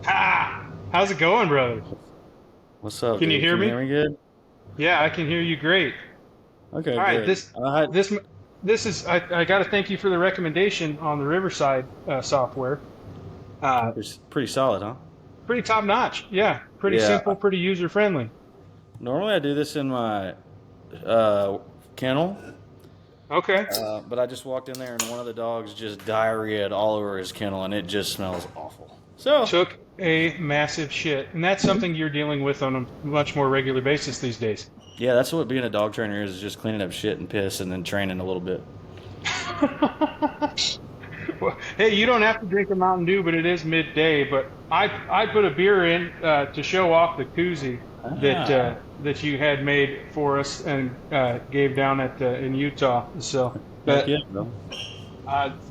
Ha! How's it going, brother? What's up, Can you dude? hear Can you me? hear me good? Yeah, I can hear you great. Okay, All right, great. this this is I got to thank you for the recommendation on the Riverside software. Uh, Pretty solid, huh? Pretty top notch. Yeah, pretty Yeah. simple, pretty user friendly. Normally I do this in my uh, kennel, Okay. but I just walked in there and one of the dogs just diarrheaed all over his kennel, and it just smells awful. So, Took a massive shit, and that's something you're dealing with on a much more regular basis these days. yeah, that's what being a dog trainer is just cleaning up shit and piss and then training a little bit. Well, hey, you don't have to drink a Mountain Dew, but it is midday. But I put a beer in to show off the koozie Ah, that you had made for us and gave down at in Utah. So heck that yeah, bro.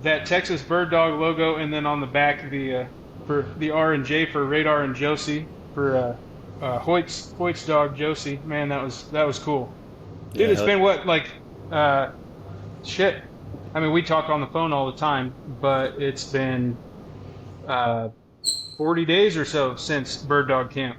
that Texas Bird Dog logo, and then on the back the for the R and J for Radar and Josie for Hoyt's dog Josie. Man, that was cool, dude. Yeah, It's been what like uh, shit. I mean, we talk on the phone all the time, but it's been uh, 40 days or so since Bird Dog Camp.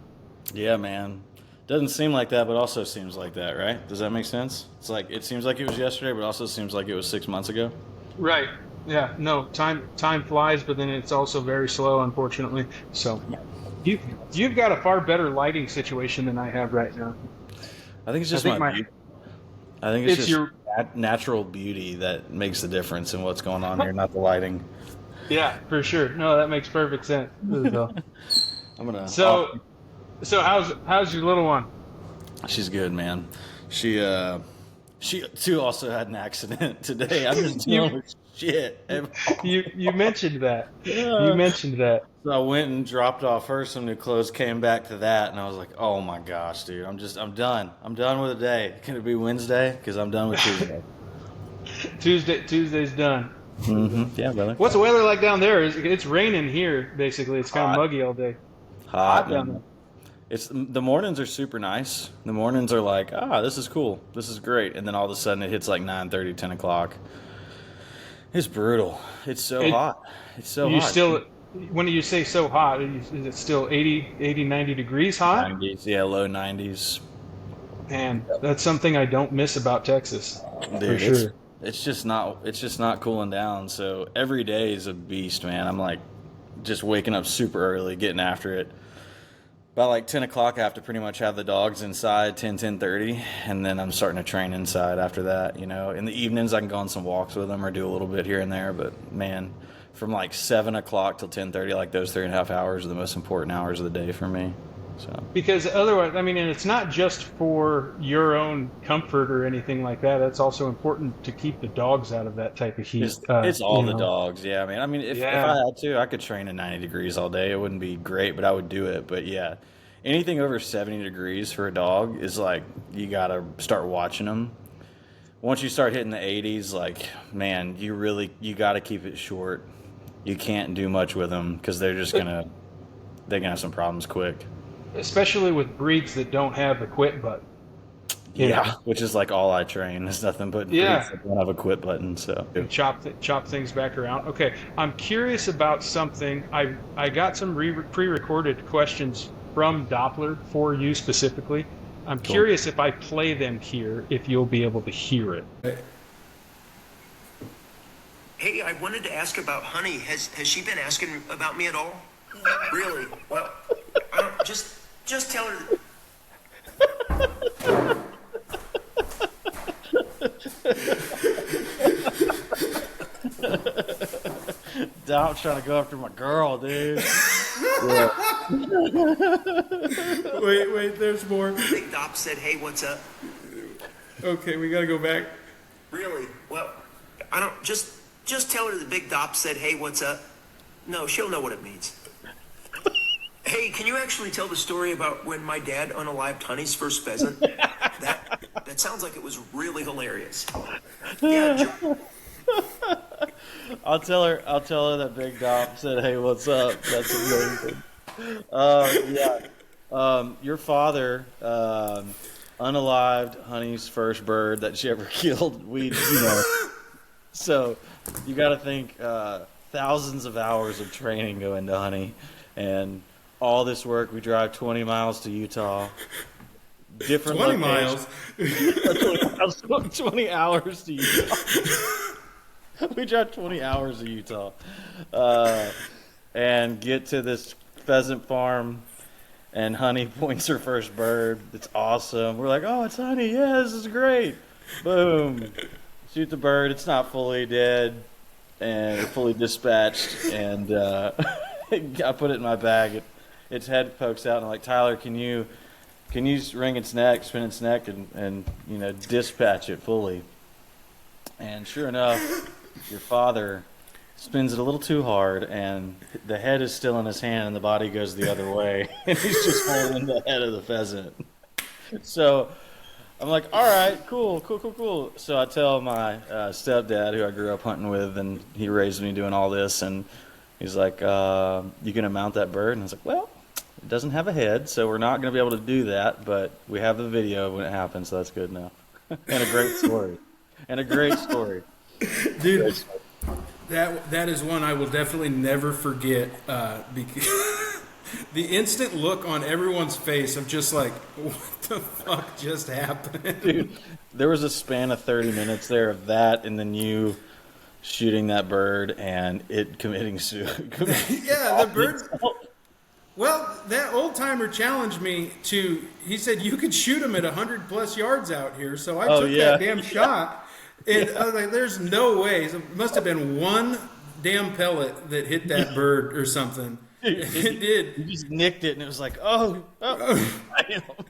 yeah, man. Doesn't seem like that, but also seems like that, right? Does that make sense? It's like it seems like it was yesterday, but also seems like it was 6 months ago. Right. Yeah. No. Time flies, but then it's also very slow, unfortunately. So you you've got a far better lighting situation than I have right now. I think it's I just think my my beauty. I think it's it's just your natural beauty that makes the difference in what's going on here, not the lighting. yeah, for sure. No, that makes perfect sense. I'm gonna. Oh, So how's your little one? she's good, man. She she too also had an accident today. I'm just You dealing with shit. you mentioned that. You Yeah. mentioned that. So I went and dropped off her some new clothes, came back to that, and I was like, "Oh my gosh, dude! I'm done. I'm done with the day. Can it be Wednesday? Because I'm done with Tuesday." Tuesday's done. Yeah, brother. What's the weather like down there? It's raining here, basically. It's kind of Hot, muggy all day. hot, Hot down there. man. It's the mornings are super nice. The mornings are like, this is cool, this is great, and then all of a sudden it hits like 9:30, 10 o'clock. It's brutal. It's so It hot. It's so you hot. still when you say so hot, is it still 80, 90 degrees hot? 90s, yeah, low 90s. Man, that's something I don't miss about Texas, for Dude, sure. it's just not cooling down. So every day is a beast, man. I'm like just waking up super early, getting after it. About like 10 o'clock, I have to pretty much have the dogs inside 10:30, and then I'm starting to train inside after that. You know, in the evenings I can go on some walks with them or do a little bit here and there. But man, from like 7 o'clock till 10:30, like those 3.5 hours are the most important hours of the day for me. So Because otherwise, I mean, and it's not just for your own comfort or anything like that. It's also important to keep the dogs out of that type of heat. it's all You the know. dogs, yeah. I mean, if I Yeah. had to, I could train at 90 degrees all day. It wouldn't be great, but I would do it. But yeah, anything over 70 degrees for a dog is like you gotta start watching them. Once you start hitting the 80s, like man, you gotta keep it short. You can't do much with them because they're gonna have some problems quick. Especially with breeds that don't have the quit button. You know. Yeah, which is like all I train. It's nothing but breeds Yeah. that don't have a quit button. So And chop things back around. Okay, I'm curious about something. I got some pre-recorded questions from Doppler for you specifically. I'm cool. curious if I play them here, if you'll be able to hear it. Hey, I wanted to ask about Honey. Has she been asking about me at all? Really? Well, I don't, just tell her. Dom's trying to go after my girl, dude. Wait, there's more. Big Dop said, "Hey, what's up?" Okay, we gotta go back. Really? Well, I don't. Just tell her the Big Dop said, "Hey, what's up?" No, she'll know what it means. Hey, can you actually tell the story about when my dad unalived Honey's first pheasant? That sounds like it was really hilarious. Yeah, I'll tell her that Big Dom said, "Hey, what's up?" That's amazing. Yeah. Your father unalived Honey's first bird that she ever killed. So you got to think thousands of hours of training go into Honey, and all this work. We drive 20 miles to Utah. Different 20 locations. miles. 20 hours to Utah. We drive 20 hours to Utah. And get to this pheasant farm, and Honey points her first bird. It's awesome. We're like, oh, it's Honey. Yeah, this is great. Boom. Shoot the bird. It's not fully dead and fully dispatched. And I put it in my bag. Its head pokes out, and I'm like, Tyler, can you wring its neck, spin its neck, and dispatch it fully? And sure enough, your father spins it a little too hard, and the head is still in his hand, and the body goes the other way, and he's just holding the head of the pheasant. So I'm like, all right, cool. So I tell my stepdad, who I grew up hunting with, and he raised me doing all this, and he's like, you going to mount that bird? And I was like, well, it doesn't have a head, so we're not going to be able to do that, but we have the video when it happens, so that's good enough. And a great story. Dude, that is one I will definitely never forget. Because the instant look on everyone's face of just like, what the fuck just happened? Dude, there was a span of 30 minutes there of that, and then you shooting that bird and it committing suicide. Yeah, the bird. Well, that old timer challenged me to. He said you could shoot him at 100+ yards out here, so I took that damn shot. And I was like, "There's no way." It must have been one damn pellet that hit that bird or something. It did. You just nicked it, and it was like, oh.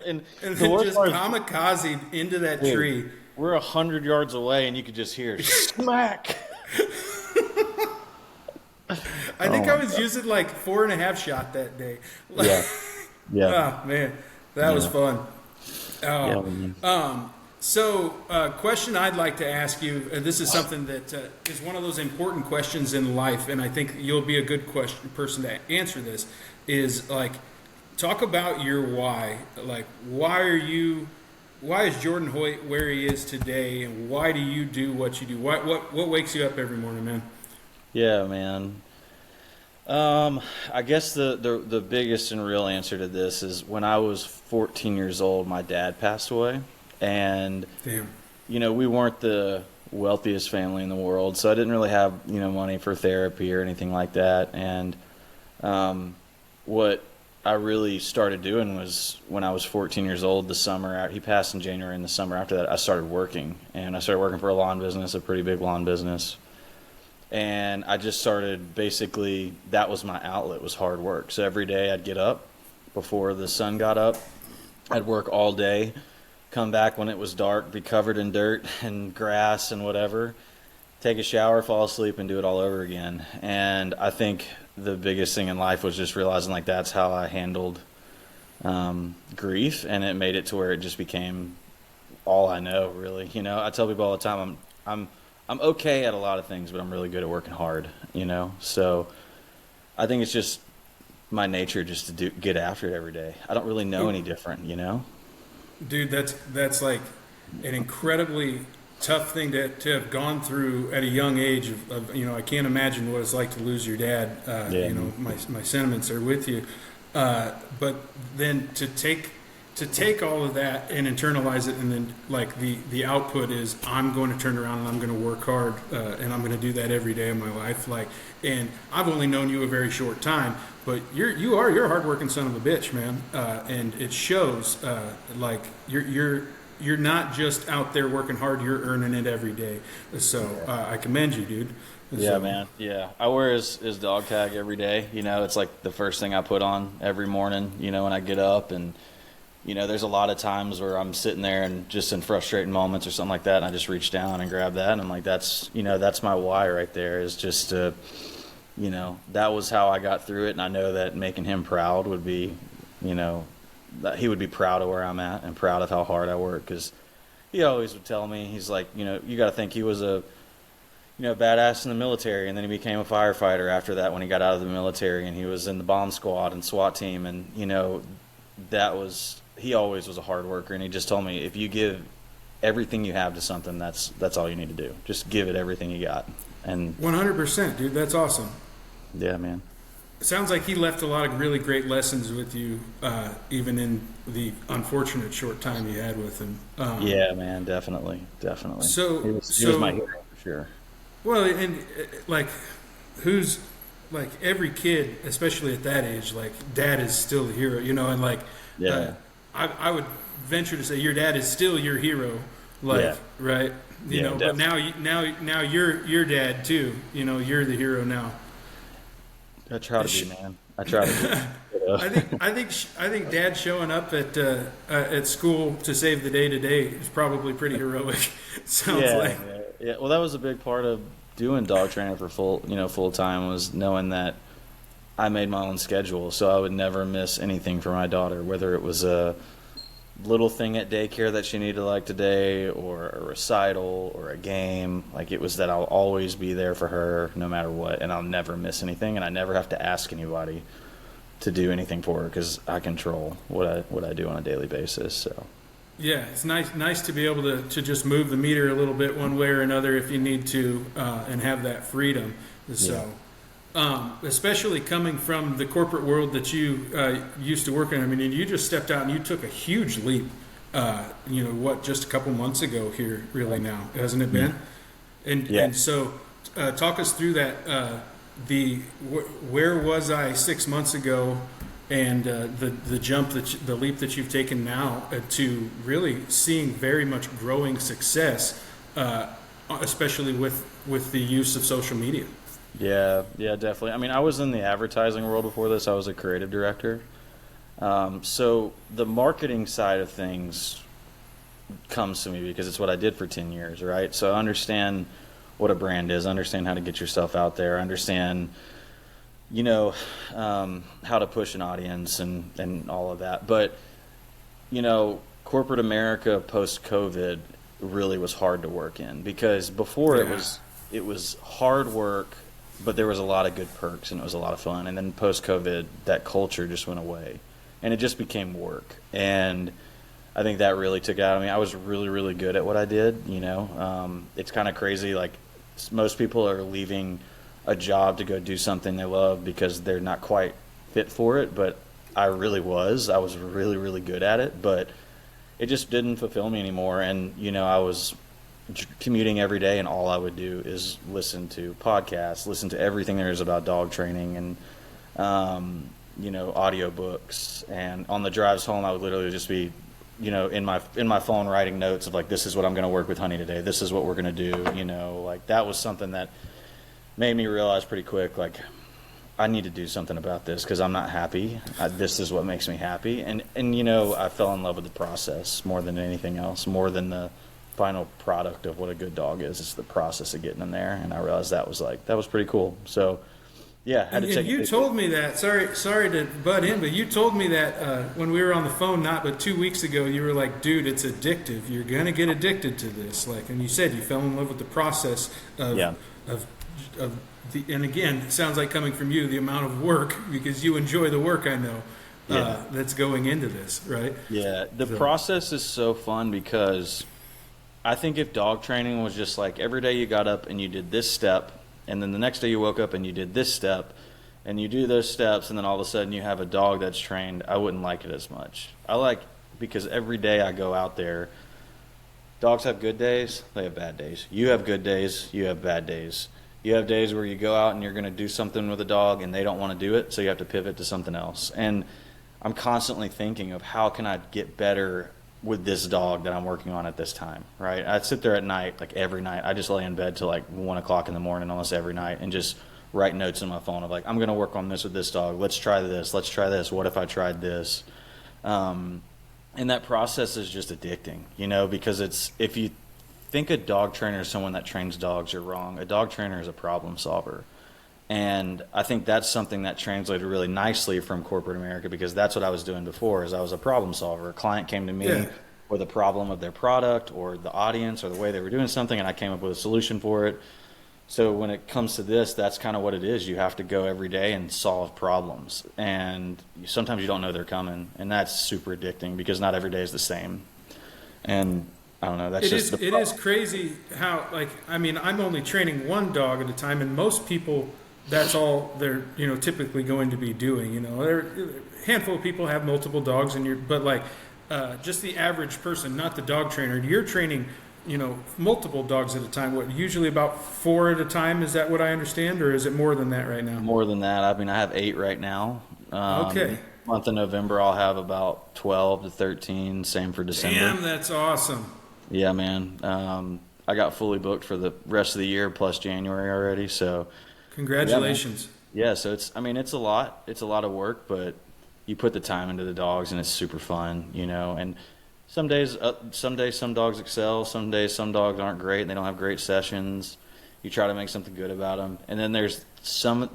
and then the just kamikaze into that tree. We're 100 yards away, and you could just hear smack. I think I was using like 4.5 shot that day. Yeah. Oh man, that was fun. So, question I'd like to ask you. This is something that is one of those important questions in life, and I think you'll be a good person to answer this. Is like, talk about your why. Like, why is Jordan Hoyt where he is today, and why do you do what you do? What wakes you up every morning, man? Yeah, man. I guess the biggest and real answer to this is when I was 14 years old, my dad passed away. And, Damn. We weren't the wealthiest family in the world, so I didn't really have, money for therapy or anything like that. And what I really started doing was when I was 14 years old, the summer, he passed in January, and the summer after that, I started working. And I started working for a lawn business, a pretty big lawn business. And I just started, basically, that was my outlet, was hard work. So every day I'd get up before the sun got up. I'd work all day. Come back when it was dark, be covered in dirt and grass and whatever, take a shower, fall asleep, and do it all over again. And I think the biggest thing in life was just realizing like that's how I handled grief, and it made it to where it just became all I know, really. I tell people all the time I'm okay at a lot of things, but I'm really good at working hard. So I think it's just my nature just to get after it every day. I don't really know any different. Dude, that's like an incredibly tough thing to have gone through at a young age. I can't imagine what it's like to lose your dad. My sentiments are with you. But then to take all of that and internalize it, and then like the output is I'm going to turn around and I'm going to work hard and I'm going to do that every day of my life. And I've only known you a very short time. But you're a hardworking son of a bitch, man, and it shows. Like you're not just out there working hard; you're earning it every day. So I commend you, dude. Yeah, man. Yeah, I wear his dog tag every day. It's like the first thing I put on every morning. When I get up, and there's a lot of times where I'm sitting there and just in frustrating moments or something like that, and I just reach down and grab that, and I'm like, that's my why right there. Is just to that was how I got through it, and I know that making him proud would be, that he would be proud of where I'm at and proud of how hard I work, because he always would tell me, he's like, you got to think he was a, badass in the military, and then he became a firefighter after that when he got out of the military, and he was in the bomb squad and SWAT team, and, he always was a hard worker, and he just told me, if you give everything you have to something, that's all you need to do. Just give it everything you got. And 100%, dude. That's awesome. Yeah, man. sounds like he left a lot of really great lessons with you, even in the unfortunate short time you had with him. Yeah, man, definitely. So He was my hero for sure. Well, and like, who's like every kid, especially at that age, like dad is still the hero, and like, Yeah. I would venture to say your dad is still your hero, like, Yeah. right? But now you're your dad too. You're the hero now. I try to be, man. I try to be. I think Dad showing up at school to save the day today is probably pretty heroic. Sounds like. Yeah. Well, that was a big part of doing dog training for full time, was knowing that I made my own schedule, so I would never miss anything for my daughter, whether it was a little thing at daycare that she needed like today, or a recital, or a game. Like, it was that I'll always be there for her no matter what, and I'll never miss anything, and I never have to ask anybody to do anything for her because I control what I do on a daily basis. So yeah, it's nice to be able to just move the meter a little bit one way or another if you need to, and have that freedom. So especially coming from the corporate world that you used to work in. I mean, you just stepped out and you took a huge leap, just a couple months ago here, really now, hasn't it been? And so talk us through that, where was I 6 months ago, and the leap that you've taken now to really seeing very much growing success, especially with the use of social media. Yeah, definitely. I mean, I was in the advertising world before this. I was a creative director. So the marketing side of things comes to me because it's what I did for 10 years, right? So I understand what a brand is, understand how to get yourself out there, understand, how to push an audience and all of that. But, corporate America post-COVID really was hard to work in, because before it was hard work, but there was a lot of good perks and it was a lot of fun. And then post-COVID, that culture just went away and it just became work. And I think that really took out. I mean, I was really, really good at what I did. It's kind of crazy. Like, most people are leaving a job to go do something they love because they're not quite fit for it. But I really was. I was really, really good at it, but it just didn't fulfill me anymore. And, I was commuting every day, and all I would do is listen to podcasts, listen to everything there is about dog training, and audiobooks. And on the drives home, I would literally just be in my phone writing notes of like, this is what I'm going to work with Honey today, this is what we're going to do. Like, that was something that made me realize pretty quick, like, I need to do something about this because I'm not happy. This is what makes me happy. And I fell in love with the process more than anything else, more than the final product of what a good dog is. It's the process of getting in there, and I realized that was pretty cool. So yeah, had to take. You told me that. Sorry to butt in, but you told me that when we were on the phone, not but 2 weeks ago. You were like, "Dude, it's addictive. You're gonna get addicted to this." Like, and you said you fell in love with the process of the. And again, it sounds like coming from you, the amount of work, because you enjoy the work. I know that's going into this, right? Yeah, the process is so fun because I think if dog training was just like every day you got up and you did this step, and then the next day you woke up and you did this step, and you do those steps, and then all of a sudden you have a dog that's trained, I wouldn't like it as much. Because every day I go out there, dogs have good days, they have bad days. You have good days, you have bad days. You have days where you go out and you're going to do something with a dog and they don't want to do it, so you have to pivot to something else. And I'm constantly thinking of how can I get better with this dog that I'm working on at this time, right? I'd sit there at night, like every night. I just lay in bed till like 1 o'clock in the morning almost every night and just write notes in my phone of like, I'm going to work on this with this dog. Let's try this. What if I tried this? And that process is just addicting, because if you think a dog trainer is someone that trains dogs, you're wrong. A dog trainer is a problem solver. And I think that's something that translated really nicely from corporate America, because that's what I was doing before, is I was a problem solver. A client came to me with a problem of their product or the audience or the way they were doing something, and I came up with a solution for it. So when it comes to this, that's kind of what it is. You have to go every day and solve problems. And sometimes you don't know they're coming, and that's super addicting because not every day is the same. And I don't know. That's it is crazy how, like, I mean, I'm only training one dog at a time, and most people that's all they're typically going to be doing. A handful of people have multiple dogs, but like just the average person, not the dog trainer, you're training multiple dogs at a time. What, usually about 4 at a time? Is that what I understand, or is it more than that right now? More than that. I mean, I have 8 right now. Okay. Month of November, I'll have about 12 to 13. Same for December. Damn, that's awesome. Yeah, man. I got fully booked for the rest of the year plus January already. So, congratulations. Yeah, so it's a lot. It's a lot of work, but you put the time into the dogs, and it's super fun, And some days some dogs excel. Some days some dogs aren't great, and they don't have great sessions. You try to make something good about them, and then there's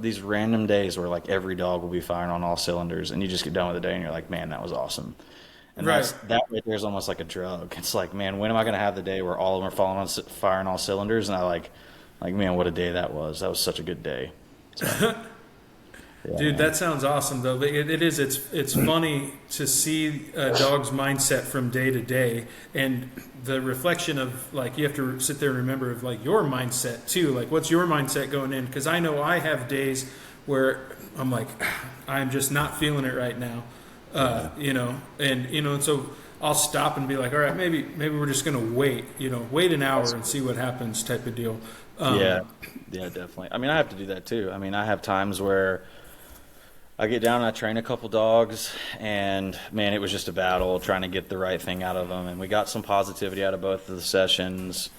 these random days where like every dog will be firing on all cylinders, and you just get done with the day, and you're like, man, that was awesome. And right. that right there is almost like a drug. It's like, man, when am I going to have the day where all of them are firing all cylinders? And I like, man, what a day that was. That was such a good day. So, yeah, dude, that sounds awesome, though. It is. It's funny to see a dog's mindset from day to day, and the reflection of like you have to sit there and remember of like your mindset too. Like, what's your mindset going in? Because I know I have days where I'm like, I'm just not feeling it right now, and so I'll stop and be like, all right, maybe we're just gonna wait an hour and see what happens, type of deal. Yeah, definitely. I mean, I have to do that too. I mean, I have times where I get down and I train a couple dogs, and man, it was just a battle trying to get the right thing out of them. And we got some positivity out of both of the sessions.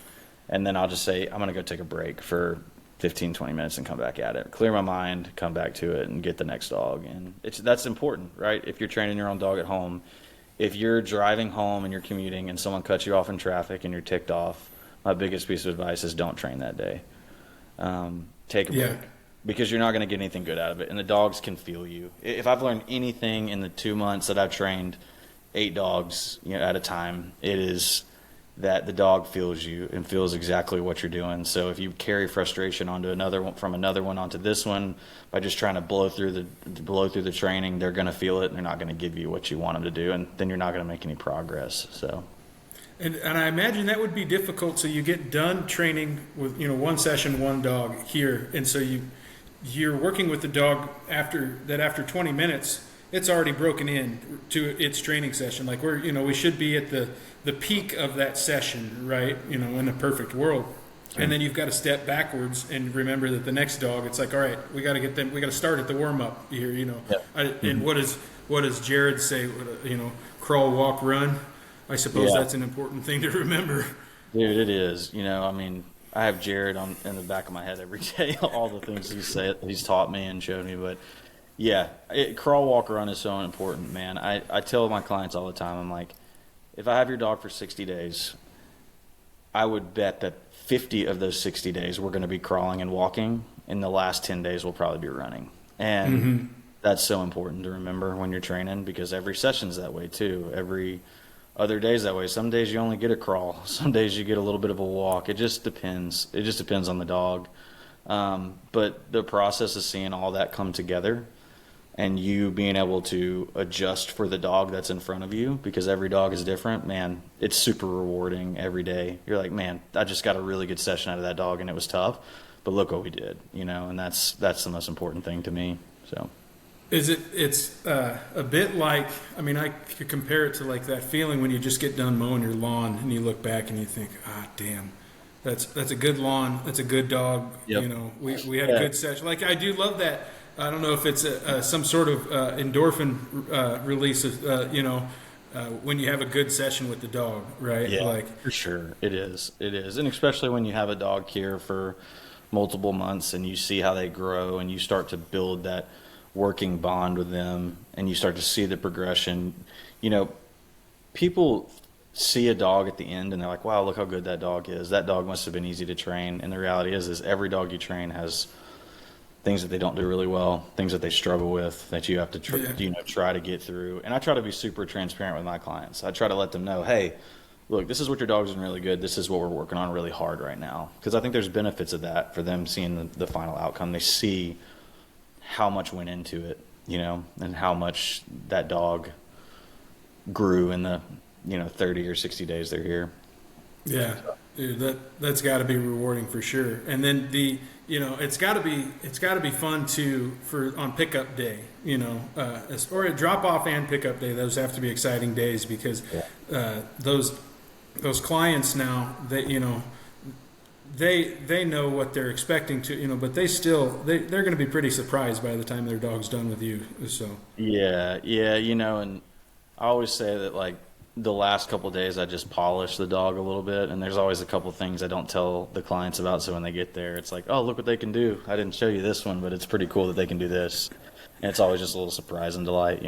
And then I'll just say, I'm going to go take a break for 15, 20 minutes and come back at it. Clear my mind, come back to it, and get the next dog. And that's important, right? If you're training your own dog at home, if you're driving home and you're commuting and someone cuts you off in traffic and you're ticked off, my biggest piece of advice is don't train that day. Take a break. Because you're not going to get anything good out of it, and the dogs can feel you. If I've learned anything in the 2 months that I've trained 8 dogs at a time, it is that the dog feels you and feels exactly what you're doing. So if you carry frustration onto another one, from another one onto this one, by just trying to blow through the training, they're going to feel it, and they're not going to give you what you want them to do, and then you're not going to make any progress. So. And I imagine that would be difficult. So you get done training with one session, one dog here, and so you're working with the dog after 20 minutes, it's already broken in to its training session. Like we should be at the peak of that session, right? In a perfect world. Sure. And then you've got to step backwards and remember that the next dog, it's like, all right, we got to start at the warm up here, Yep. And what does Jared say? Crawl, walk, run. I suppose that's an important thing to remember. Dude, it is. I mean, I have Jared in the back of my head every day, all the things he's taught me and showed me. But yeah, crawl, walk, run is so important, man. I tell my clients all the time, I'm like, if I have your dog for 60 days, I would bet that 50 of those 60 days we're going to be crawling and walking, and the last 10 days we'll probably be running. And that's so important to remember when you're training, because every session's that way too. Every other days that way. Some days you only get a crawl. Some days you get a little bit of a walk. It just depends. It just depends on the dog. But the process of seeing all that come together and you being able to adjust for the dog that's in front of you, because every dog is different, man, it's super rewarding every day. You're like, man, I just got a really good session out of that dog and it was tough, but look what we did, and that's the most important thing to me. So. It's a bit like, I could compare it to like that feeling when you just get done mowing your lawn and you look back and you think, damn, that's a good lawn, that's a good dog. Yep. We had a good session. Like, I do love that. I don't know if it's some sort of endorphin release of, when you have a good session with the dog, right? Yeah, for sure. It is. And especially when you have a dog here for multiple months and you see how they grow and you start to build that working bond with them and you start to see the progression. People see a dog at the end and they're like, wow, look how good that dog is. That dog must have been easy to train. And the reality is every dog you train has things that they don't do really well, things that they struggle with, that you have to try to get through. And I try to be super transparent with my clients. I try to let them know, hey, look, this is what your dog's doing really good. This is what we're working on really hard right now. Because I think there's benefits of that for them seeing the final outcome. They see how much went into it, and how much that dog grew in the, 30 or 60 days they're here. Yeah. Dude, that's got to be rewarding for sure. And then it's got to be fun too on pickup day. Or a drop off and pickup day. Those have to be exciting days because those clients now they know what they're expecting to but they're going to be pretty surprised by the time their dog's done with you. So Yeah, and I always say that like the last couple of days I just polish the dog a little bit, and there's always a couple things I don't tell the clients about, so when they get there it's like, oh, look what they can do. I didn't show you this one, but it's pretty cool that they can do this. And it's always just a little surprise and delight,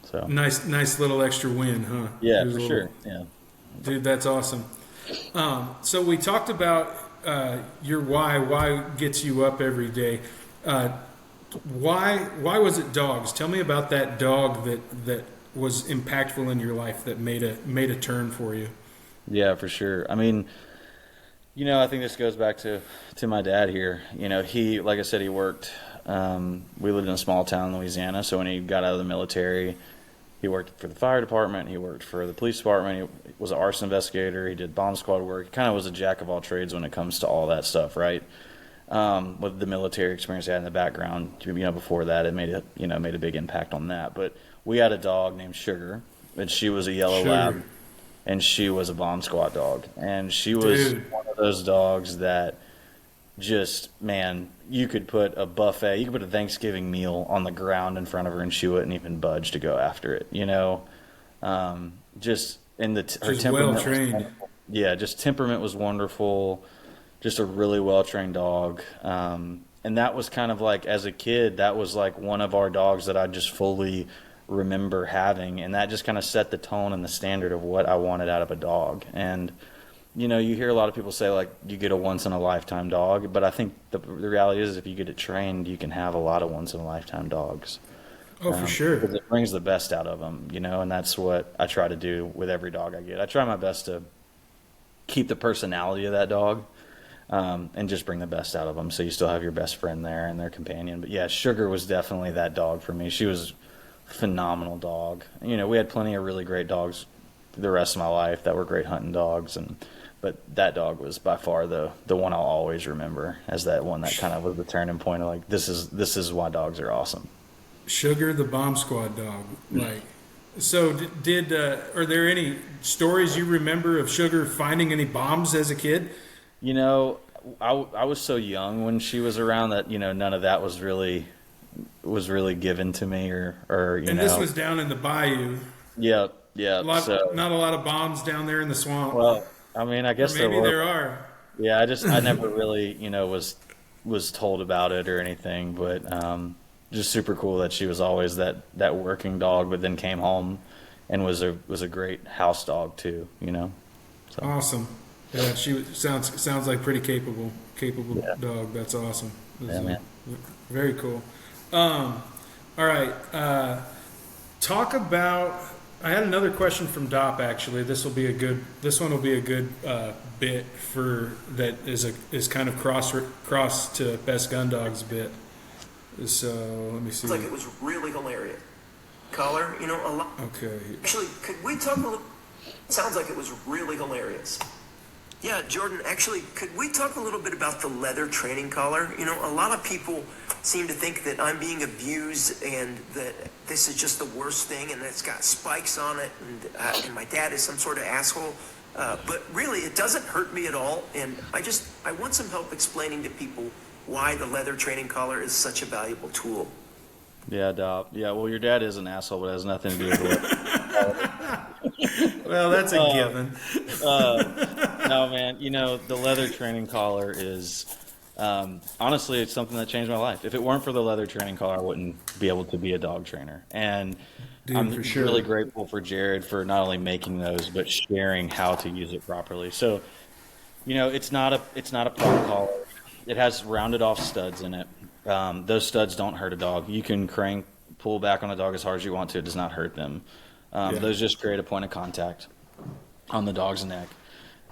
So nice little extra win, huh? Yeah, for sure. Yeah. Dude, that's awesome. So we talked about your why gets you up every day. Why was it dogs? Tell me about that dog that was impactful in your life that made a turn for you. Yeah, for sure. I mean, I think this goes back to my dad here. He, like I said, he worked. We lived in a small town in Louisiana, so when he got out of the military, he worked for the fire department. He worked for the police department. He was an arson investigator. He did bomb squad work. He kind of was a jack of all trades when it comes to all that stuff, right? With the military experience he had in the background, before that, it made a big impact on that. But we had a dog named Sugar, and she was a yellow lab, and she was a bomb squad dog, and she was one of those dogs that just, man, you could put a Thanksgiving meal on the ground in front of her, and she wouldn't even budge to go after it. Just in her temperament, well trained. Yeah, just temperament was wonderful. Just a really well trained dog. And that was kind of like, as a kid, that was like one of our dogs that I just fully remember having, and that just kind of set the tone and the standard of what I wanted out of a dog. And you hear a lot of people say like you get a once in a lifetime dog, but I think the reality is if you get it trained, you can have a lot of once in a lifetime dogs. Oh, for sure. Because it brings the best out of them, and that's what I try to do with every dog I get. I try my best to keep the personality of that dog, and just bring the best out of them, so you still have your best friend there and their companion. But yeah, Sugar was definitely that dog for me. She was a phenomenal dog. We had plenty of really great dogs the rest of my life that were great hunting dogs, but that dog was by far the one I'll always remember as that one that kind of was the turning point of like, this is why dogs are awesome. Sugar, the bomb squad dog. Like, so did are there any stories you remember of Sugar finding any bombs as a kid? I was so young when she was around that none of that was really given to me or And this was down in the bayou. Yeah. Not a lot of bombs down there in the swamp. Well, I mean, I guess maybe there are. Yeah, I never really was told about it or anything, but just super cool that she was always that working dog, but then came home and was a great house dog too. So. Awesome. Yeah, she sounds like pretty capable dog. That's awesome. Man. Very cool. All right. Talk about. I had another question from Dop. Actually, this one will be a good bit for that is kind of cross to Best Gun Dogs bit. So let me see. It's like it was really hilarious. Color, a lot. Okay. Actually, could we talk a little? Sounds like it was really hilarious. Yeah, Jordan, actually, could we talk a little bit about the leather training collar? A lot of people seem to think that I'm being abused and that this is just the worst thing and that it's got spikes on it and my dad is some sort of asshole. But really, it doesn't hurt me at all. And I want some help explaining to people why the leather training collar is such a valuable tool. Yeah, Dop. Yeah, well, your dad is an asshole, but it has nothing to do with it. Well, that's a given. No, man, the leather training collar is, honestly, it's something that changed my life. If it weren't for the leather training collar, I wouldn't be able to be a dog trainer. And I'm really grateful for Jared for not only making those, but sharing how to use it properly. So, it's not a prong collar. It has rounded off studs in it. Those studs don't hurt a dog. You can pull back on a dog as hard as you want to. It does not hurt them. Those just create a point of contact on the dog's neck.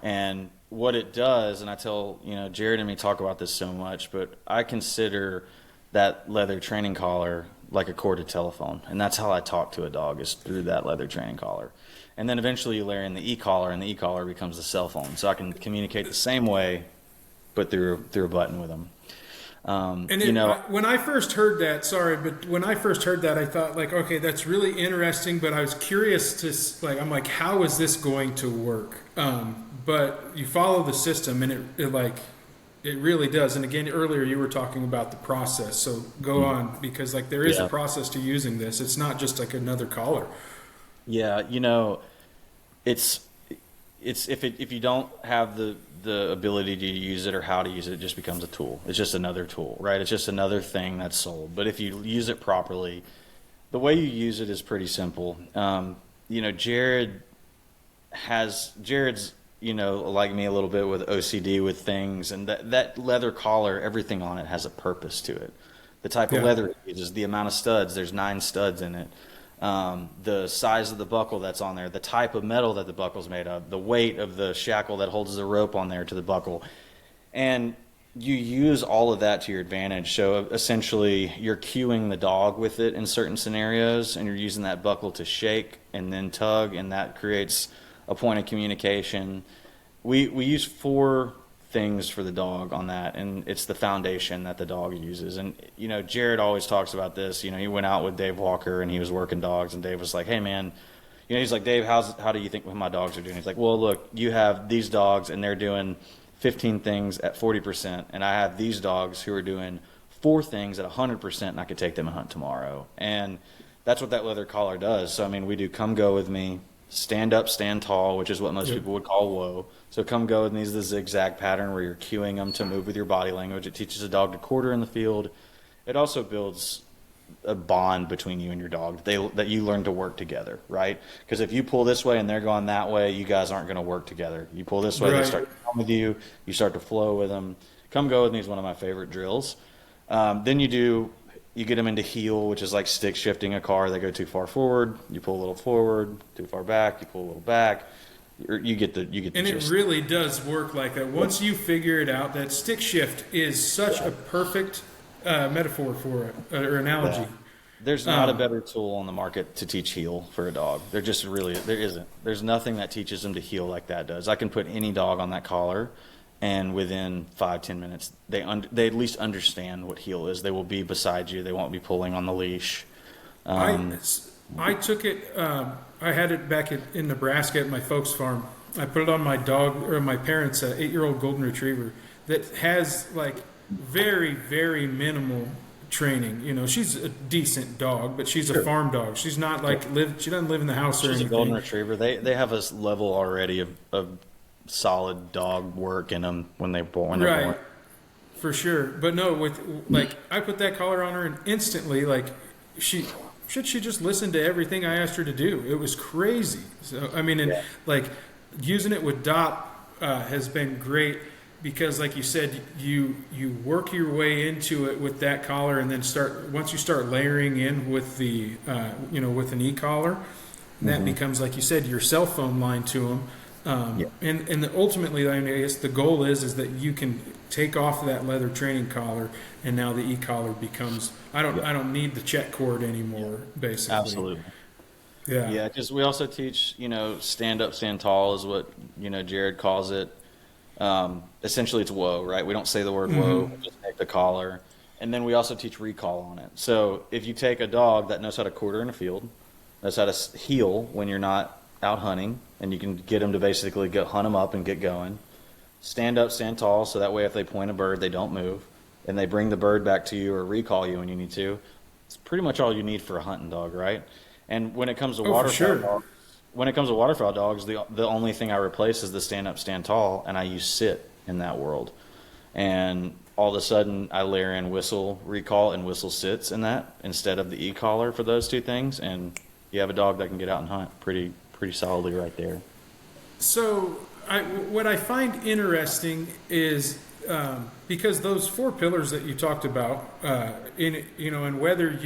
And what it does, and I tell, Jared and me talk about this so much, but I consider that leather training collar like a corded telephone. And that's how I talk to a dog, is through that leather training collar. And then eventually you layer in the e-collar, and the e-collar becomes the cell phone. So I can communicate the same way, but through a button with them. When I first heard that, I thought like, okay, that's really interesting, but I was curious to like, I'm like, how is this going to work? But you follow the system, and it really does. And again, earlier you were talking about the process, so go on, because like there is a process to using this. It's not just like another collar. Yeah, it's if you don't have the ability to use it or how to use it, it just becomes a tool. It's just another tool, right? It's just another thing that's sold. But if you use it properly, the way you use it is pretty simple. Jared's like me a little bit with OCD with things, and that leather collar, everything on it has a purpose to it. The type of leather it uses, the amount of studs, there's 9 studs in it. The size of the buckle that's on there, the type of metal that the buckle's made of, the weight of the shackle that holds the rope on there to the buckle. And you use all of that to your advantage. So essentially you're cueing the dog with it in certain scenarios, and you're using that buckle to shake and then tug, and that creates a point of communication. We use 4 things for the dog on that, and it's the foundation that the dog uses. And Jared always talks about this. He went out with Dave Walker and he was working dogs, and Dave was like, hey man, he's like, Dave, how do you think my dogs are doing? He's like, well, look, you have these dogs and they're doing 15 things at 40%, and I have these dogs who are doing 4 things at 100%, and I could take them and hunt tomorrow. And that's what that leather collar does. So we do come go with me, stand up, stand tall, which is what most people would call whoa. So come go with me is the zigzag pattern where you're cueing them to move with your body language. It teaches a dog to quarter in the field. It also builds a bond between you and your dog that you learn to work together, right? Because if you pull this way and they're going that way, you guys aren't going to work together. You pull this way, they start to come with you. You start to flow with them. Come go with me is one of my favorite drills. Then you get them into heel, which is like stick shifting a car. They go too far forward, you pull a little forward, too far back, you pull a little back. You get the and gist. It really does work like that. Once you figure it out, that stick shift is such a perfect metaphor for it, or analogy. Yeah. There's not a better tool on the market to teach heel for a dog. There isn't. There's nothing that teaches them to heel like that does. I can put any dog on that collar, and within 5-10 minutes, they at least understand what heel is. They will be beside you. They won't be pulling on the leash. I took it. I had it back in Nebraska at my folks' farm. I put it on my dog, or my parents' 8-year-old golden retriever that has like very, very minimal training. She's a decent dog, but she's a farm dog. She's not like she doesn't live in the house or anything. She's a golden retriever. They have a level already of solid dog work in them when they're born. Right, for sure. But no, with like I put that collar on her, and instantly she just listened to everything I asked her to do. It was crazy. So like using it with Dop has been great, because like you said, you work your way into it with that collar, and then once you start layering in with the with an e-collar, that becomes, like you said, your cell phone line to them. And ultimately, I guess the goal is that you can take off that leather training collar, and now the e-collar becomes, I don't need the check cord anymore, basically. Absolutely. Yeah. Just we also teach, stand up, stand tall is what Jared calls it. Essentially, it's whoa, right? We don't say the word whoa, we just make the collar, and then we also teach recall on it. So if you take a dog that knows how to quarter in a field, knows how to heel when you're not out hunting, and you can get them to basically hunt them up and get going. Stand up, stand tall, so that way if they point a bird, they don't move, and they bring the bird back to you or recall you when you need to. It's pretty much all you need for a hunting dog, right? And when it comes to waterfowl dogs, the only thing I replace is the stand up, stand tall, and I use sit in that world. And all of a sudden, I layer in whistle recall and whistle sits in that instead of the e-collar for those 2 things, and you have a dog that can get out and hunt pretty solidly right there. So what I find interesting is because those 4 pillars that you talked about, and whether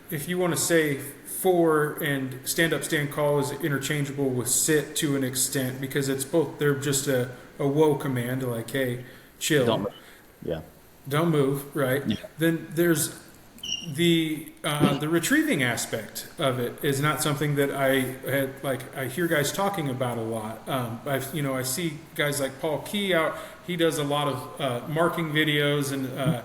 if you want to say 4 and stand up, stand call is interchangeable with sit to an extent, because it's both. They're just a whoa command, like, hey, chill. Don't move. Yeah. Don't move, right? Yeah. Then there's the retrieving aspect of it is not something that I hear guys talking about a lot. I see guys like Paul Key out. He does a lot of marking videos and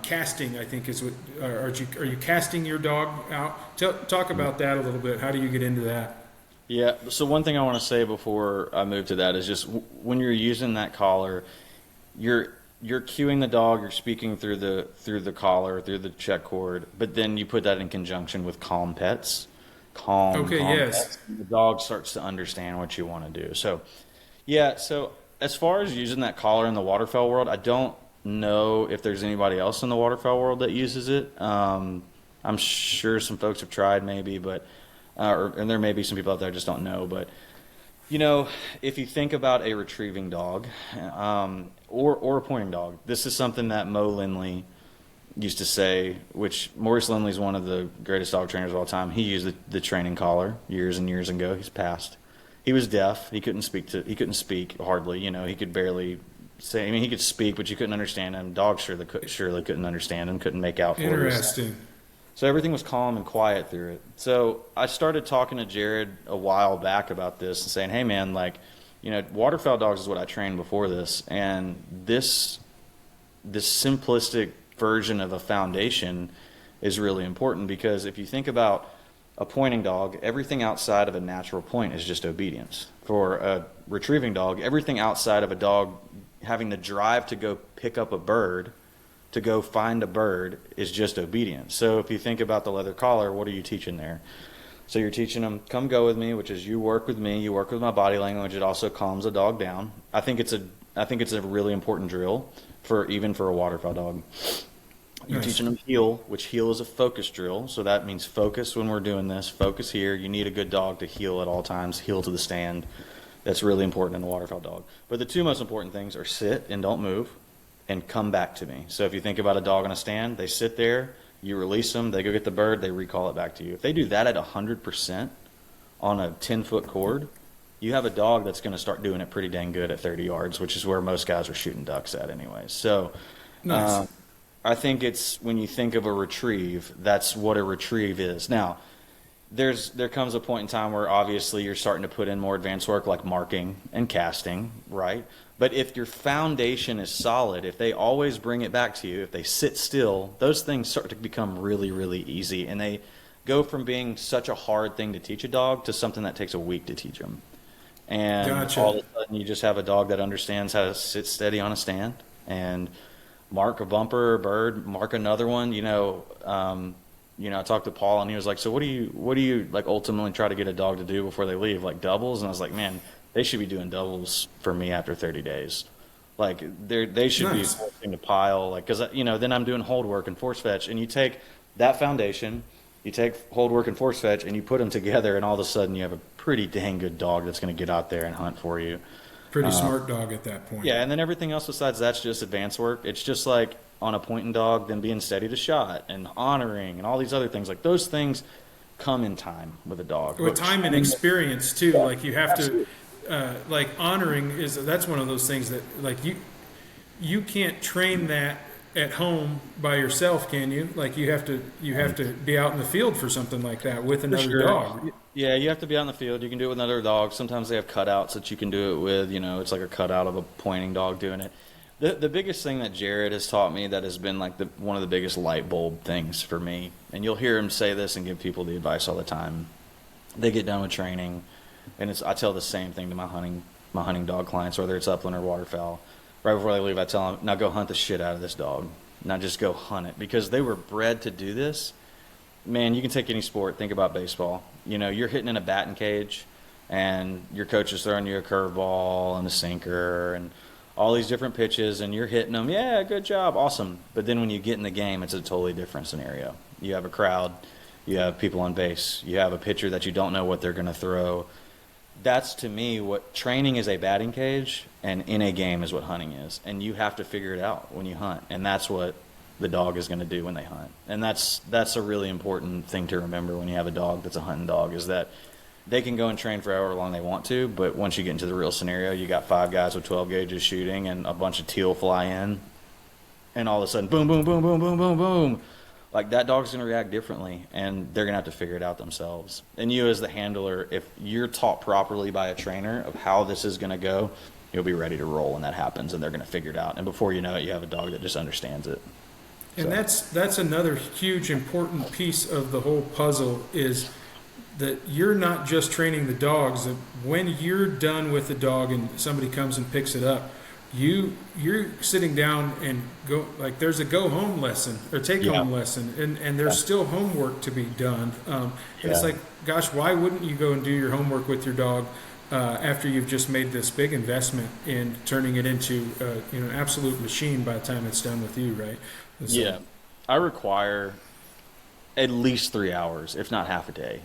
casting. I think is what. Are you casting your dog out? Talk about that a little bit. How do you get into that? Yeah. So one thing I want to say before I move to that is just when you're using that collar, you're cueing the dog, you're speaking through the collar, through the check cord, but then you put that in conjunction with calm pets. Calm pets. The dog starts to understand what you want to do. So, yeah, so as far as using that collar in the waterfowl world, I don't know if there's anybody else in the waterfowl world that uses it. I'm sure some folks have tried maybe, but and there may be some people out there I just don't know, but if you think about a retrieving dog, or a pointing dog, this is something that Mo Lindley used to say, which Maurice Lindley is one of the greatest dog trainers of all time. He used the training collar years and years ago. He's passed. He was deaf. He couldn't speak hardly. He could barely say. I mean, he could speak, but you couldn't understand him. Dogs surely couldn't understand him. Couldn't make out for Interesting. So everything was calm and quiet through it. So I started talking to Jared a while back about this and saying, hey, man, waterfowl dogs is what I trained before this. And this simplistic version of a foundation is really important because if you think about a pointing dog, everything outside of a natural point is just obedience. For a retrieving dog, everything outside of a dog having the drive to go pick up a bird, to go find a bird, is just obedience. So if you think about the leather collar, what are you teaching there? So you're teaching them, come go with me, which is you work with me, you work with my body language. It also calms a dog down. I think it's a really important drill even for a waterfowl dog. You're teaching them heel, which heel is a focus drill. So that means focus when we're doing this. Focus here. You need a good dog to heel at all times. Heel to the stand. That's really important in a waterfowl dog. But the two most important things are sit and don't move, and come back to me. So if you think about a dog on a stand, they sit there, you release them, they go get the bird, they recall it back to you. If they do that at 100% on a 10-foot cord, you have a dog that's going to start doing it pretty dang good at 30 yards, which is where most guys are shooting ducks at anyway. So nice. I think it's when you think of a retrieve, that's what a retrieve is. Now, there comes a point in time where obviously you're starting to put in more advanced work like marking and casting, right? But if your foundation is solid, if they always bring it back to you, if they sit still, those things start to become really, really easy. And they go from being such a hard thing to teach a dog to something that takes a week to teach them. And Gotcha. All of a sudden you just have a dog that understands how to sit steady on a stand and mark a bumper, a bird, mark another one. I talked to Paul and he was like, so what do you like ultimately try to get a dog to do before they leave? Like doubles? And I was like, man, they should be doing doubles for me after 30 days. Like they should be forcing to pile, like, cause then I'm doing hold work and force fetch, and you take that foundation, you take hold work and force fetch and you put them together, and all of a sudden you have a pretty dang good dog that's going to get out there and hunt for you. Pretty smart dog at that point. Yeah. And then everything else besides that's just advanced work. It's just like on a pointing dog, then being steady to shot and honoring and all these other things. Like those things come in time with a dog. With time and experience too. Yeah, like you have to, like honoring that's one of those things that like you can't train that at home by yourself, can you? Like you have to be out in the field for something like that with another dog. Yeah, you have to be out in the field. You can do it with another dog. Sometimes they have cutouts that you can do it with. It's like a cutout of a pointing dog doing it. The biggest thing that Jared has taught me that has been like one of the biggest light bulb things for me, and you'll hear him say this and give people the advice all the time. They get done with training, and I tell the same thing to my hunting dog clients, whether it's upland or waterfowl. Right before they leave, I tell them, now go hunt the shit out of this dog. Not just go hunt it, because they were bred to do this. Man, you can take any sport. Think about baseball. You're hitting in a batting cage, and your coach is throwing you a curveball and a sinker and all these different pitches, and you're hitting them. Yeah, good job, awesome. But then when you get in the game, it's a totally different scenario. You have a crowd, you have people on base, you have a pitcher that you don't know what they're going to throw. That's, to me, what training is a batting cage, and in a game is what hunting is. And you have to figure it out when you hunt, and that's what the dog is going to do when they hunt. And that's a really important thing to remember when you have a dog that's a hunting dog, is that they can go and train for however long they want to, but once you get into the real scenario, you got 5 guys with 12 gauges shooting and a bunch of teal fly in, and all of a sudden, boom, boom, boom, boom, boom, boom, boom. like that dog's going to react differently, and they're going to have to figure it out themselves. And you as the handler, if you're taught properly by a trainer of how this is going to go, you'll be ready to roll when that happens, and they're going to figure it out. And before you know it, you have a dog that just understands it. And that's another huge important piece of the whole puzzle, is that you're not just training the dogs. That when you're done with the dog and somebody comes and picks it up, you're sitting down and go, like, there's a go home lesson or take home lesson, and there's still homework to be done. And it's like, gosh, why wouldn't you go and do your homework with your dog after you've just made this big investment in turning it into an absolute machine by the time it's done with you, right? So, I require at least 3 hours, if not half a day.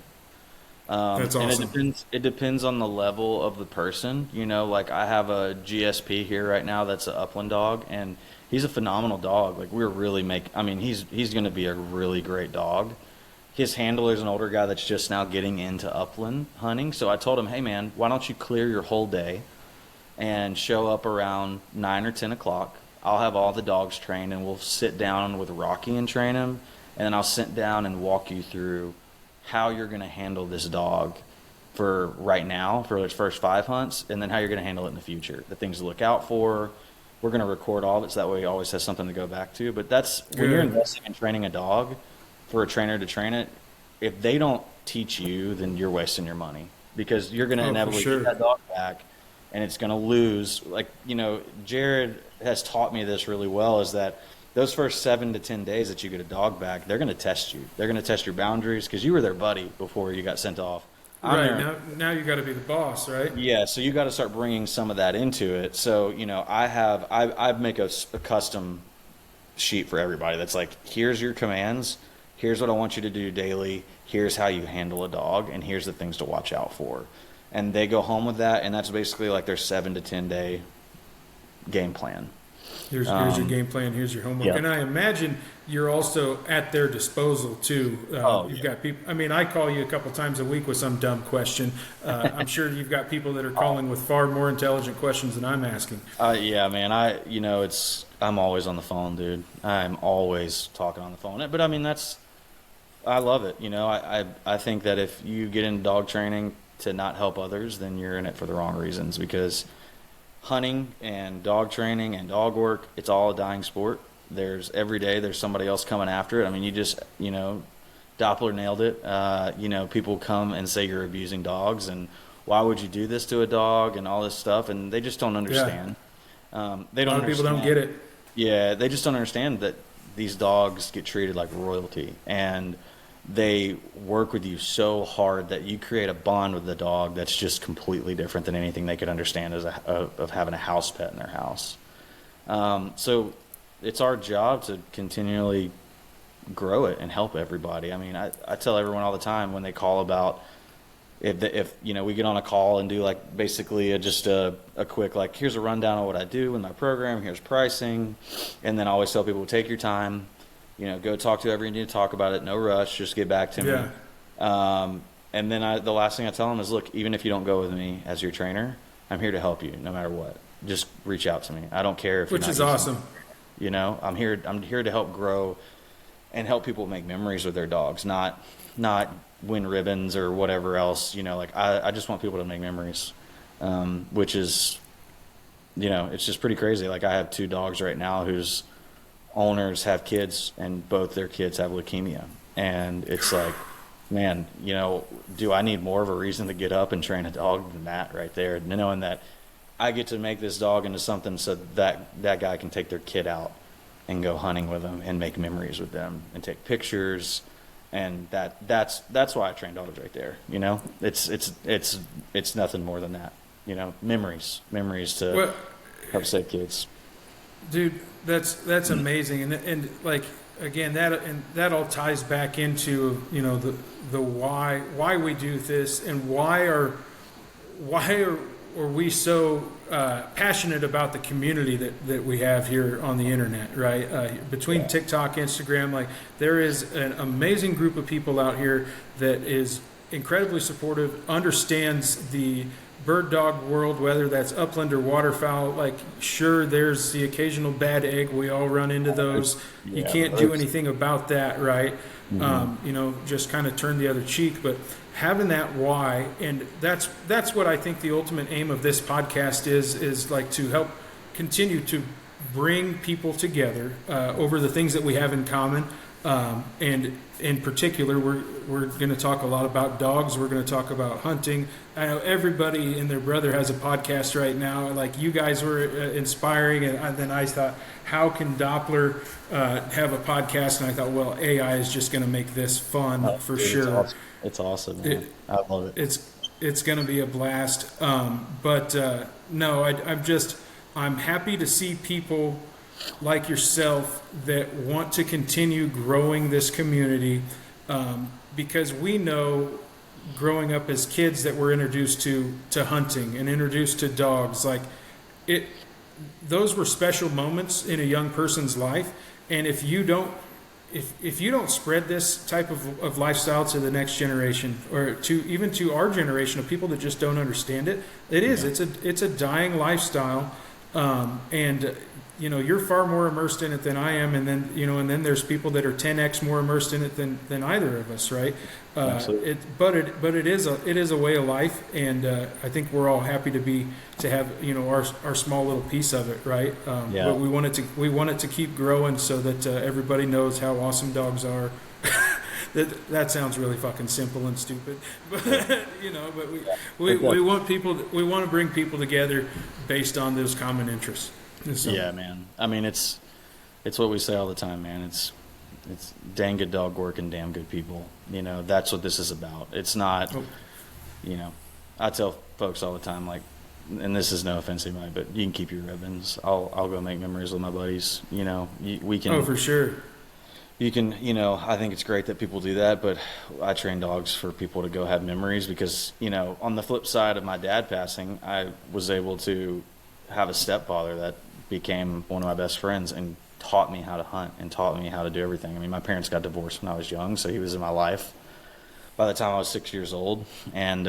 That's awesome. And it depends on the level of the person. Like I have a GSP here right now that's an upland dog, and he's a phenomenal dog. Like he's going to be a really great dog. His handler's an older guy that's just now getting into upland hunting. So I told him, hey man, why don't you clear your whole day and show up around 9 or 10 o'clock. I'll have all the dogs trained, and we'll sit down with Rocky and train him. And then I'll sit down and walk you through how you're going to handle this dog for right now, for its first 5 hunts, and then how you're going to handle it in the future. The things to look out for. We're going to record all of it so that way he always has something to go back to. But that's when you're investing in training a dog for a trainer to train it, if they don't teach you, then you're wasting your money, because you're going to inevitably get that dog back, and it's going to lose. Like, Jared has taught me this really well, is that those first 7 to 10 days that you get a dog back, they're going to test you. They're going to test your boundaries, because you were their buddy before you got sent off. Now you got to be the boss, right? Yeah, so you got to start bringing some of that into it. So I make a custom sheet for everybody that's like, here's your commands, here's what I want you to do daily, here's how you handle a dog, and here's the things to watch out for. And they go home with that, and that's basically like their 7 to 10 day game plan. Here's your game plan. Here's your homework. And I imagine you're also at their disposal too. You've got people. I mean, I call you a couple times a week with some dumb question. I'm sure you've got people that are calling with far more intelligent questions than I'm asking. Yeah, man. I'm always on the phone, dude. I'm always talking on the phone. But I mean, I love it. I think that if you get into dog training to not help others, then you're in it for the wrong reasons, because hunting and dog training and dog work, it's all a dying sport. Every day there's somebody else coming after it. I mean, Doppler nailed it. People come and say you're abusing dogs, and why would you do this to a dog, and all this stuff, and they just don't understand. They don't. A lot of people don't get it. Yeah, they just don't understand that these dogs get treated like royalty, and they work with you so hard that you create a bond with the dog that's just completely different than anything they could understand of having a house pet in their house. So it's our job to continually grow it and help everybody. I mean, I tell everyone all the time when they call about, if we get on a call and do like basically just a quick, like, here's a rundown of what I do in my program, here's pricing, and then I always tell people, take your time. Go talk to whoever you need to talk about it. No rush. Just get back to me. And then the last thing I tell them is, look, even if you don't go with me as your trainer, I'm here to help you no matter what. Just reach out to me. I don't care if you're not Which is awesome. I'm here to help grow and help people make memories with their dogs, not win ribbons or whatever else. I just want people to make memories, which is, it's just pretty crazy. Like, I have 2 dogs right now whose owners have kids, and both their kids have leukemia, and it's like, man, do I need more of a reason to get up and train a dog than that right there, knowing that I get to make this dog into something so that guy can take their kid out and go hunting with them and make memories with them and take pictures, and that's why I train dogs right there. It's nothing more than that. Memories to help save kids. Dude, that's amazing, and like, again, that all ties back into the why we do this, and why are we so passionate about the community that we have here on the internet, right? Between TikTok, Instagram, like, there is an amazing group of people out here that is incredibly supportive, understands the bird dog world, whether that's upland or waterfowl. Like, sure, there's the occasional bad egg. We all run into those. You can't do anything about that, right? Just kind of turn the other cheek. But having that why, and that's what I think the ultimate aim of this podcast is like to help continue to bring people together over the things that we have in common. And in particular, we're going to talk a lot about dogs. We're going to talk about hunting. I know everybody and their brother has a podcast right now. Like, you guys were inspiring, and then I thought, how can Doppler have a podcast? And I thought, well, AI is just going to make this fun for sure. It's awesome, man. I love it. It's going to be a blast. No, I'm happy to see people like yourself that want to continue growing this community, because we know growing up as kids that we're introduced to hunting and introduced to dogs, like those were special moments in a young person's life. And if you don't spread this type of lifestyle to the next generation, or even to our generation of people that just don't understand it, it's a dying lifestyle. And you're far more immersed in it than I am, and then there's people that are 10x more immersed in it than either of us, right? Absolutely. But it is a way of life, and I think we're all happy to have our small little piece of it, right? But we want it to keep growing so that everybody knows how awesome dogs are. That sounds really fucking simple and stupid, but we want to bring people together based on those common interests. So. Yeah, man. I mean, it's what we say all the time, man. It's dang good dog work and damn good people. That's what this is about. It's not, I tell folks all the time, like, and this is no offense to anybody, but you can keep your ribbons. I'll go make memories with my buddies. We can. Oh, for sure. You can, I think it's great that people do that, but I train dogs for people to go have memories because, on the flip side of my dad passing, I was able to have a stepfather that became one of my best friends and taught me how to hunt and taught me how to do everything. I mean, my parents got divorced when I was young, so he was in my life by the time I was 6 years old. And,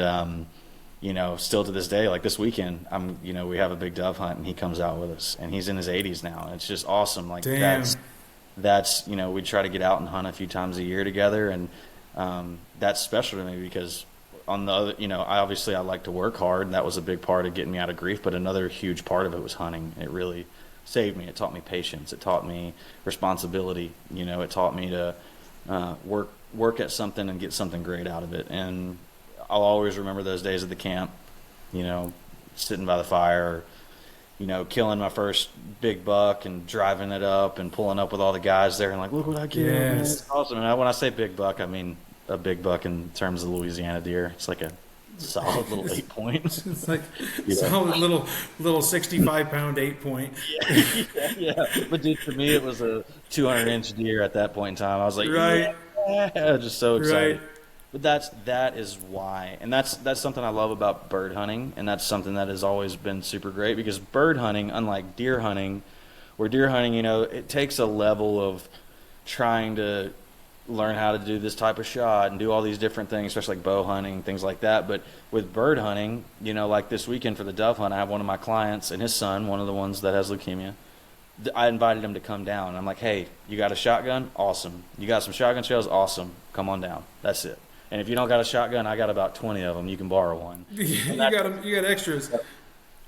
still to this day, like this weekend, we have a big dove hunt and he comes out with us and he's in his 80s now. And it's just awesome. Like, damn. That's we try to get out and hunt a few times a year together. And that's special to me because on the other, I like to work hard, and that was a big part of getting me out of grief. But another huge part of it was hunting. It really saved me. It taught me patience. It taught me responsibility. It taught me to work at something and get something great out of it. And I'll always remember those days at the camp, sitting by the fire, killing my first big buck and driving it up and pulling up with all the guys there and like, look what I killed. Yes. It's awesome. And when I say big buck, I mean a big buck in terms of Louisiana deer. It's like a solid little 8 point. It's like solid little 65-pound 8 point. Yeah. But dude, for me, it was a 200-inch deer at that point in time. I was like, right. Yeah, just so excited. Right. But that is why, and that's something I love about bird hunting, and that's something that has always been super great because bird hunting, unlike deer hunting, where deer hunting, it takes a level of trying to learn how to do this type of shot and do all these different things, especially like bow hunting, things like that. But with bird hunting, like this weekend for the dove hunt, I have one of my clients and his son, one of the ones that has leukemia. I invited him to come down. I'm like, hey, you got a shotgun? Awesome. You got some shotgun shells? Awesome. Come on down. That's it. And if you don't got a shotgun, I got about 20 of them. You can borrow one. You got extras.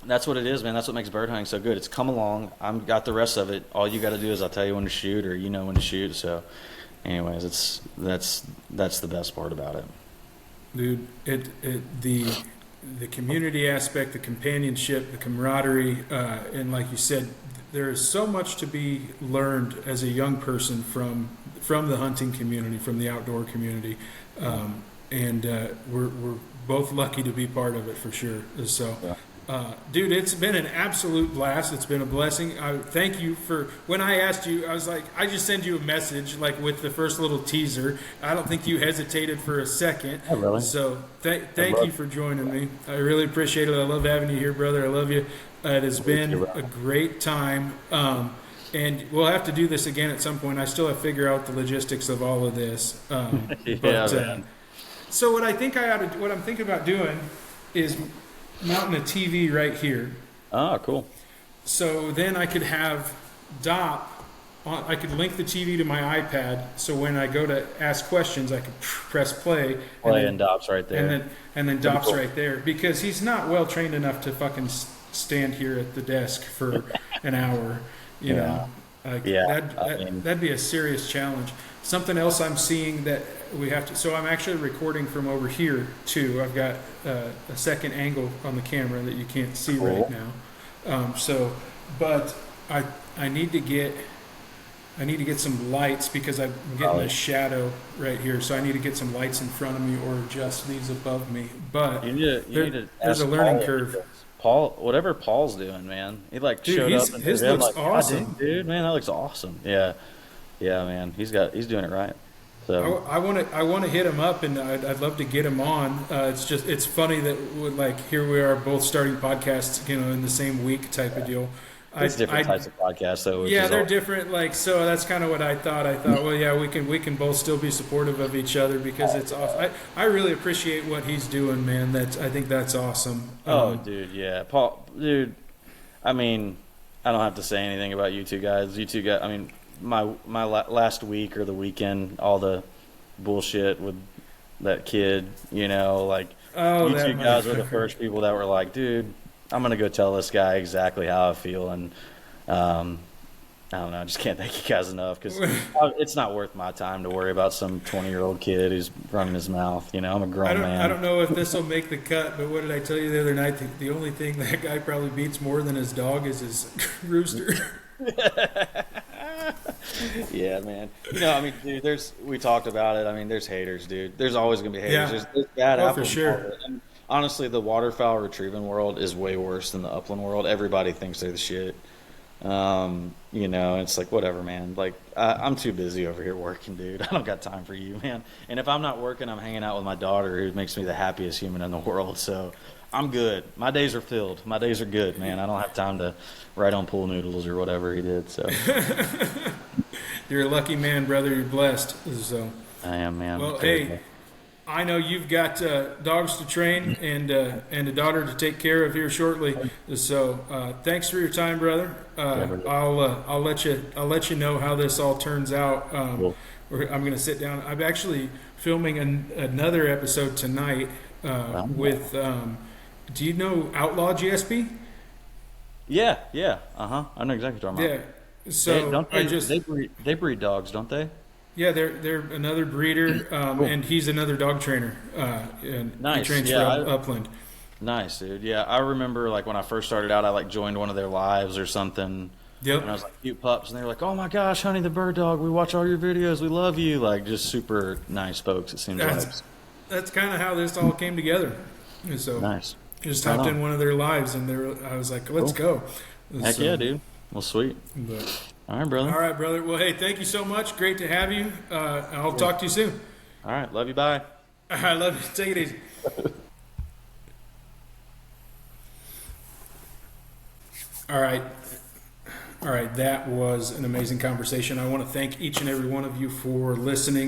That's what it is, man. That's what makes bird hunting so good. It's come along. I've got the rest of it. All you got to do is I'll tell you when to shoot, or when to shoot. So, anyways, that's the best part about it. Dude, the community aspect, the companionship, the camaraderie, and like you said, there is so much to be learned as a young person from the hunting community, from the outdoor community. And we're both lucky to be part of it for sure. So, dude, it's been an absolute blast. It's been a blessing. Thank you for, when I asked you, I was like, I just send you a message like with the first little teaser. I don't think you hesitated for a second. Oh, really? So thank you for joining me. I really appreciate it. I love having you here, brother. I love you. It has been a great time. And we'll have to do this again at some point. I still have to figure out the logistics of all of this. So what I'm thinking about doing is mounting a TV right here. Oh, cool. So then I could have Dop. I could link the TV to my iPad, so when I go to ask questions, I could press play. And Dop's right there. And then Dop's right there, because he's not well trained enough to fucking stand here at the desk for an hour. You know, like that'd be a serious challenge. Something else I'm seeing that we have to. So I'm actually recording from over here too. I've got a second angle on the camera that you can't see right now. But I need to get some lights, because I'm getting a shadow right here. So I need to get some lights in front of me or adjust these above me. But there's a learning curve. Paul, whatever Paul's doing, man, he showed up and his looks awesome, dude. Man, that looks awesome. Yeah, man, he's doing it right. So I want to hit him up, and I'd love to get him on. It's funny that here we are both starting podcasts, in the same week type of deal. It's different types of podcasts, though. Yeah, they're different. So that's kind of what I thought. Well, yeah, we can both still be supportive of each other, because it's awesome. I really appreciate what he's doing, man. I think that's awesome. Dude, yeah, Paul, dude. I mean, I don't have to say anything about you two guys. You two guys. I mean, my last week or the weekend, all the bullshit with that kid. You two guys were the first people that were like, dude, I'm going to go tell this guy exactly how I feel, and I don't know, I just can't thank you guys enough, because it's not worth my time to worry about some 20-year-old kid who's running his mouth. I'm a grown man. I don't know if this will make the cut, but what did I tell you the other night? The only thing that guy probably beats more than his dog is his rooster. Yeah, man. Dude, we talked about it. I mean, there's haters, dude. There's always going to be haters. Yeah. There's bad apples. For sure. And honestly, the waterfowl retrieving world is way worse than the upland world. Everybody thinks they're the shit. It's like, whatever, man. I'm too busy over here working, dude. I don't got time for you, man. And if I'm not working, I'm hanging out with my daughter, who makes me the happiest human in the world. So I'm good. My days are filled. My days are good, man. I don't have time to write on pool noodles or whatever he did. So you're a lucky man, brother. You're blessed. So I am, man. Well, hey, I know you've got dogs to train and a daughter to take care of here shortly. So thanks for your time, brother. I'll let you know how this all turns out. Cool. I'm going to sit down. I'm actually filming another episode tonight with. Do you know Outlaw GSP? Yeah. I know exactly what you're talking about. Yeah. So they breed dogs, don't they? Yeah, they're another breeder, Cool. and he's another dog trainer. And nice. He trains for Upland. Nice, dude. Yeah, I remember when I first started out, I joined one of their lives or something. Yep. And I was like, cute pups, and they were like, "Oh my gosh, Honey the Bird Dog, we watch all your videos, we love you." Just super nice folks. It seems that's kind of how this all came together. And so nice. Just hopped in one of their lives, and I was like, "Let's go." Heck yeah, dude. Well, sweet. All right, brother. All right, brother. Well, hey, thank you so much. Great to have you. I'll talk to you soon. All right. Love you. Bye. All right. Love you. Take it easy. All right. That was an amazing conversation. I want to thank each and every one of you for listening.